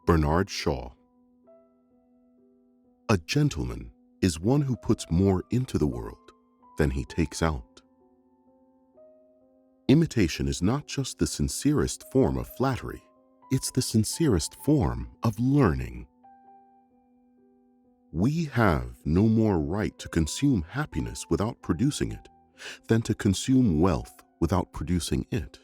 Bernard Shaw. A gentleman is one who puts more into the world than he takes out. Imitation is not just the sincerest form of flattery, it's the sincerest form of learning. We have no more right to consume happiness without producing it than to consume wealth without producing it.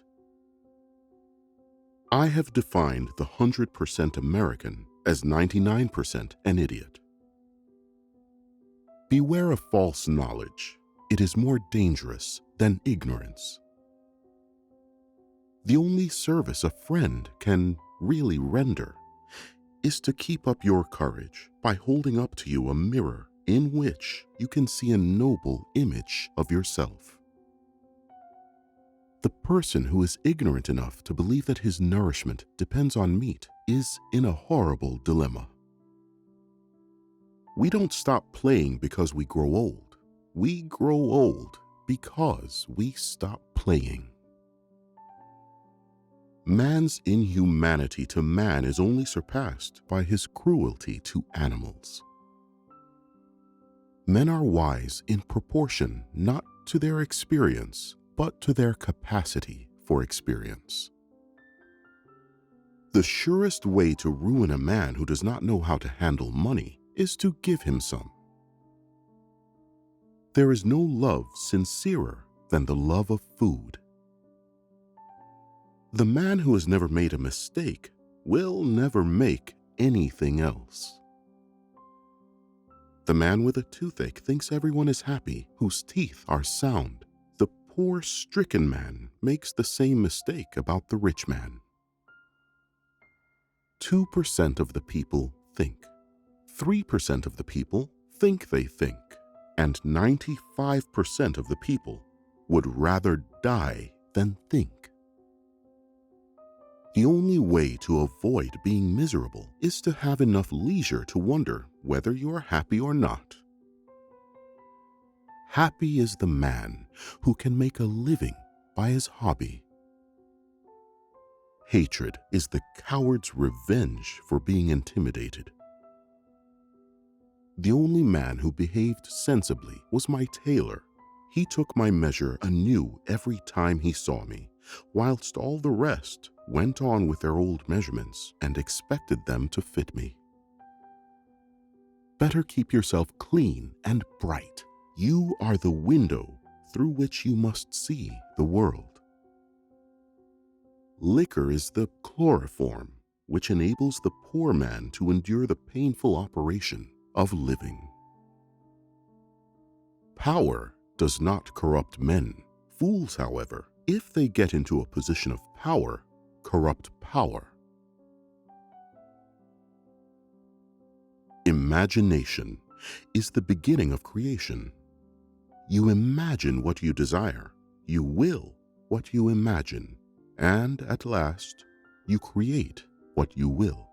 I have defined the 100% American as 99% an idiot. Beware of false knowledge. It is more dangerous than ignorance. The only service a friend can really render is to keep up your courage by holding up to you a mirror in which you can see a noble image of yourself. The person who is ignorant enough to believe that his nourishment depends on meat is in a horrible dilemma. We don't stop playing because we grow old. We grow old because we stop playing. Man's inhumanity to man is only surpassed by his cruelty to animals. Men are wise in proportion not to their experience, but to their capacity for experience. The surest way to ruin a man who does not know how to handle money is to give him some. There is no love sincerer than the love of food. The man who has never made a mistake will never make anything else. The man with a toothache thinks everyone is happy whose teeth are sound. The poor stricken man makes the same mistake about the rich man. 2% of the people think. 3% of the people think they think. And 95% of the people would rather die than think. The only way to avoid being miserable is to have enough leisure to wonder whether you are happy or not. Happy is the man who can make a living by his hobby. Hatred is the coward's revenge for being intimidated. The only man who behaved sensibly was my tailor. He took my measure anew every time he saw me, whilst all the rest went on with their old measurements and expected them to fit me. Better keep yourself clean and bright. You are the window through which you must see the world. Liquor is the chloroform which enables the poor man to endure the painful operation of living. Power does not corrupt men. Fools, however, if they get into a position of power, corrupt power. Imagination is the beginning of creation. You imagine what you desire, you will what you imagine, and at last, you create what you will.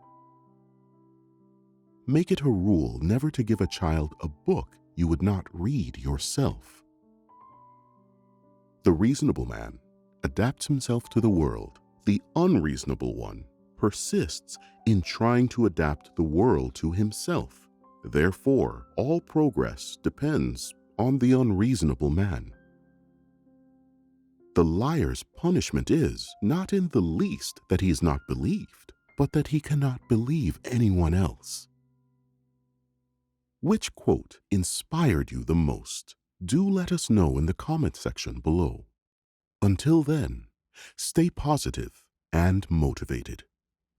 Make it a rule never to give a child a book you would not read yourself. The reasonable man adapts himself to the world. The unreasonable one persists in trying to adapt the world to himself. Therefore, all progress depends on the unreasonable man. The liar's punishment is not in the least that he is not believed, but that he cannot believe anyone else. Which quote inspired you the most? Do let us know in the comment section below. Until then, stay positive and motivated.